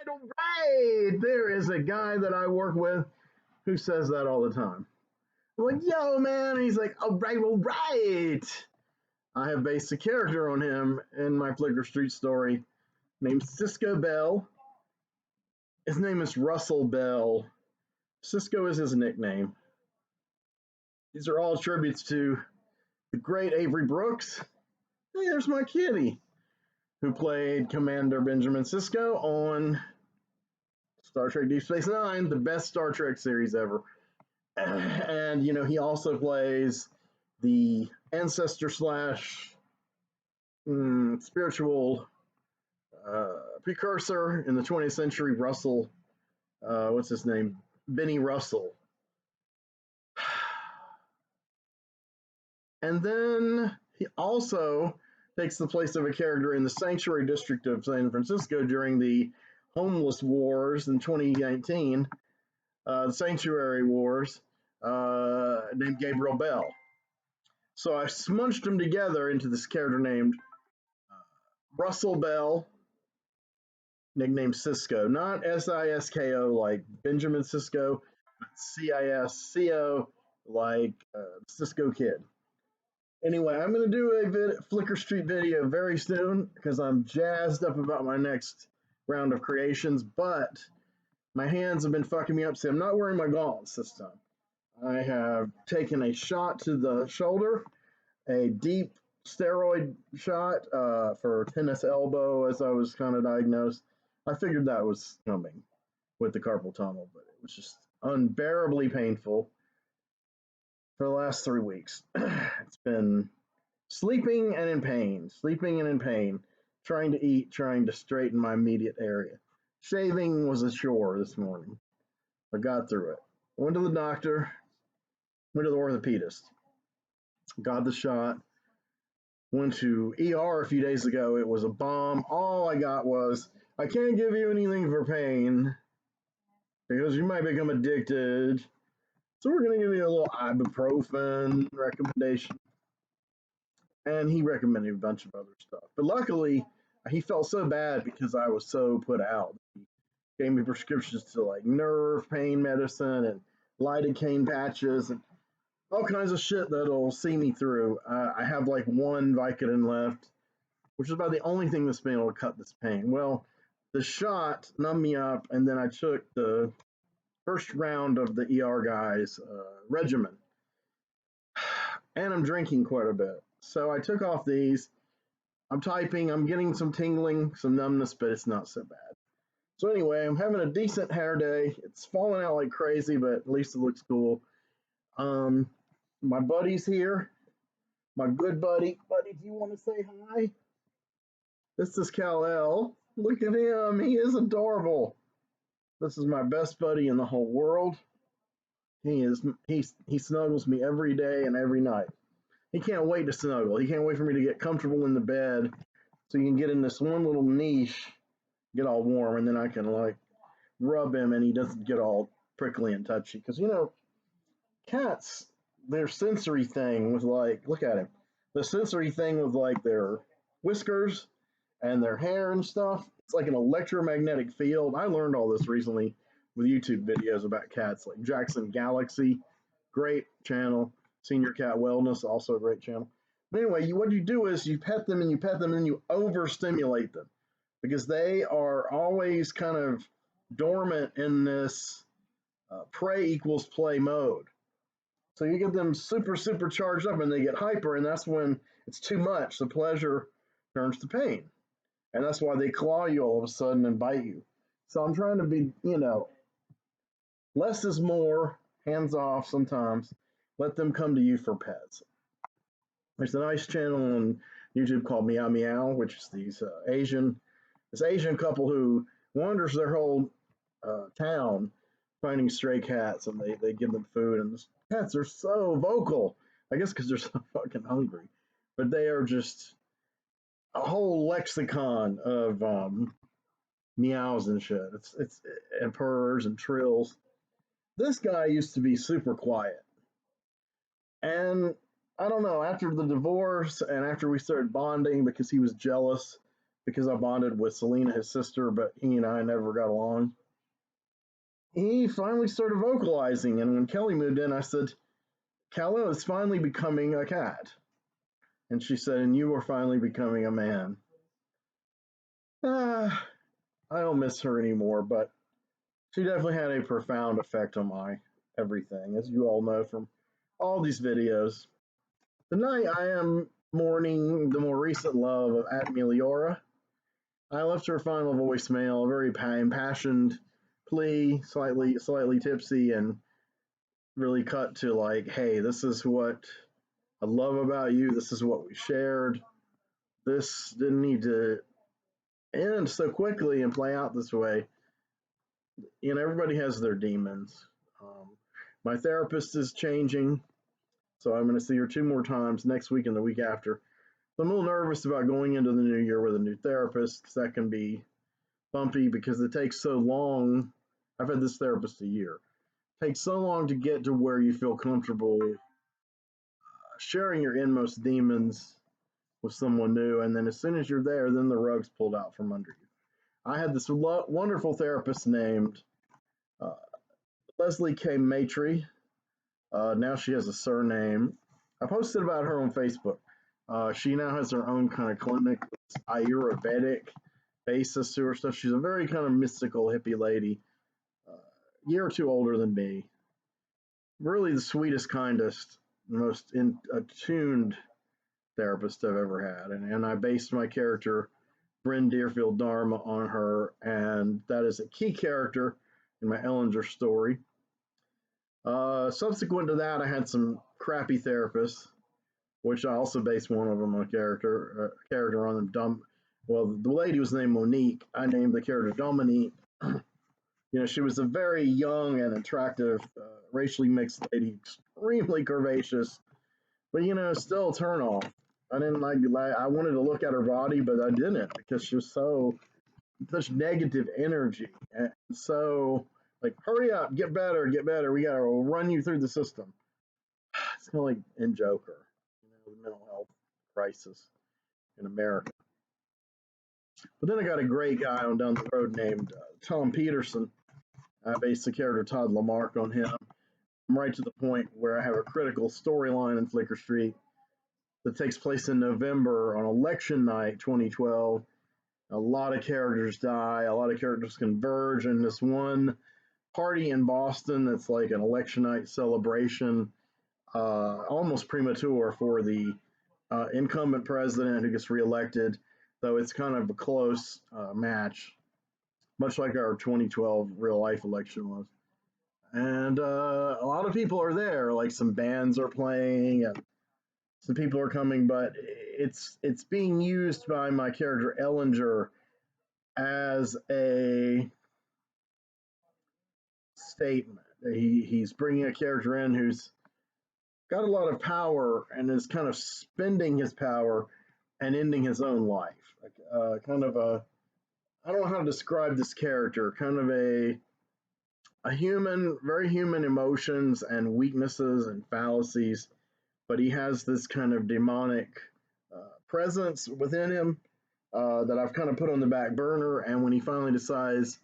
All right. There is a guy that I work with who says that all the time. I'm like, yo, man. And he's like, all right, all right. I have based a character on him in my Flickr Street story named Cisco Bell. His name is Russell Bell. Cisco is his nickname. These are all tributes to the great Avery Brooks. Hey, there's my kitty, who played Commander Benjamin Cisco on Star Trek Deep Space Nine, the best Star Trek series ever. And, you know, he also plays the ancestor slash spiritual precursor in the 20th century, Russell. What's his name? Benny Russell. And then he also takes the place of a character in the Sanctuary District of San Francisco during the homeless wars in 2019, the Sanctuary Wars, named Gabriel Bell. So I smunched them together into this character named Russell Bell, nicknamed Cisco. Not Sisko like Benjamin Cisco, but Cisco like Cisco Kid. Anyway, I'm going to do a Flickr Street video very soon because I'm jazzed up about my next round of creations, but my hands have been fucking me up, so I'm not wearing my gauntlets this time. I have taken a shot to the shoulder, a deep steroid shot for tennis elbow as I was kind of diagnosed. I figured that was coming with the carpal tunnel, but it was just unbearably painful for the last 3 weeks. It's been sleeping and in pain, trying to eat, trying to straighten my immediate area. Shaving was a chore this morning. I got through it. Went to the doctor, went to the orthopedist, got the shot, went to ER a few days ago. It was a bomb. All I got was, I can't give you anything for pain because you might become addicted. So we're going to give you a little ibuprofen recommendation. And he recommended a bunch of other stuff. But luckily, he felt so bad because I was so put out. He gave me prescriptions to like nerve pain medicine and lidocaine patches and all kinds of shit that'll see me through. I have like one Vicodin left, which is about the only thing that's been able to cut this pain. Well, the shot numbed me up, and then I took the first round of the ER guys' regimen, and I'm drinking quite a bit. So I took off these. I'm typing. I'm getting some tingling, some numbness, but it's not so bad. So anyway, I'm having a decent hair day. It's falling out like crazy, but at least it looks cool. My buddy's here. My good buddy. Buddy, do you want to say hi? This is Kal-El. Look at him. He is adorable. This is my best buddy in the whole world. He snuggles me every day and every night. He can't wait to snuggle. He can't wait for me to get comfortable in the bed so he can get in this one little niche, get all warm, and then I can like rub him and he doesn't get all prickly and touchy. Because, you know, cats, their sensory thing with like, look at him. The sensory thing with like their whiskers and their hair and stuff, it's like an electromagnetic field. I learned all this recently with YouTube videos about cats, like Jackson Galaxy, great channel. Senior Cat Wellness, also a great channel. But anyway, what you do is you pet them and you pet them and you overstimulate them because they are always kind of dormant in this prey equals play mode. So you get them super, super charged up and they get hyper, and that's when it's too much. The pleasure turns to pain. And that's why they claw you all of a sudden and bite you. So I'm trying to be, you know, less is more, hands off sometimes. Let them come to you for pets. There's a nice channel on YouTube called Meow Meow, which is this Asian couple who wanders their whole town finding stray cats, and they give them food, and the cats are so vocal. I guess because they're so fucking hungry, but they are just a whole lexicon of meows and shit. It's and purrs and trills. This guy used to be super quiet. And I don't know, after the divorce and after we started bonding because he was jealous because I bonded with Selena, his sister, but he and I never got along. He finally started vocalizing, and when Kelly moved in, I said, Callow is finally becoming a cat. And she said, and you are finally becoming a man. Ah, I don't miss her anymore, but she definitely had a profound effect on my everything, as you all know from all these videos. Tonight, I am mourning the more recent love of Ad Meliora. I left her final voicemail, a very impassioned plea, slightly tipsy, and really cut to like, hey, this is what I love about you. This is what we shared. This didn't need to end so quickly and play out this way. You know, everybody has their demons. My therapist is changing, so I'm going to see her 2 more times next week and the week after. So I'm a little nervous about going into the new year with a new therapist because that can be bumpy because it takes so long. I've had this therapist a year. It takes so long to get to where you feel comfortable sharing your inmost demons with someone new, and then as soon as you're there, then the rug's pulled out from under you. I had this wonderful therapist named uh, Leslie K. Matry. Now she has a surname. I posted about her on Facebook. She now has her own kind of clinic, Ayurvedic basis to her stuff. She's a very kind of mystical hippie lady, a year or two older than me. Really the sweetest, kindest, most attuned therapist I've ever had. And I based my character, Bryn Deerfield Dharma, on her, and that is a key character in my Ellinger story. Subsequent to that, I had some crappy therapists, which I also based one of them on a character on them. Well, the lady was named Monique. I named the character Dominique. You know, she was a very young and attractive, racially mixed lady, extremely curvaceous, but you know, still a turn off. I didn't like. I wanted to look at her body, but I didn't because she was such negative energy, and so like, hurry up, get better, get better. We gotta run you through the system. It's kind of like in Joker, you know, the mental health crisis in America. But then I got a great guy on down the road named Tom Peterson. I based the character Todd Lamarck on him. I'm right to the point where I have a critical storyline in Flickr Street that takes place in November on election night 2012. A lot of characters die, a lot of characters converge in this one party in Boston that's like an election night celebration, almost premature for the incumbent president who gets reelected, though it's kind of a close match, much like our 2012 real life election was. And a lot of people are there, like some bands are playing and some people are coming, but it's being used by my character Ellinger as a statement. He's bringing a character in who's got a lot of power and is kind of spending his power and ending his own life. Like, kind of a, I don't know how to describe this character. Kind of a human, very human emotions and weaknesses and fallacies, but he has this kind of demonic presence within him that I've kind of put on the back burner. And when he finally decides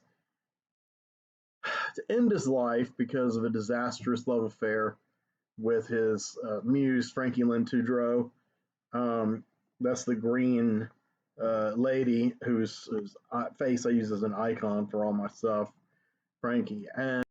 to end his life because of a disastrous love affair with his muse, Frankie Lynn Tudrow. That's the green lady whose face I use as an icon for all my stuff, Frankie. And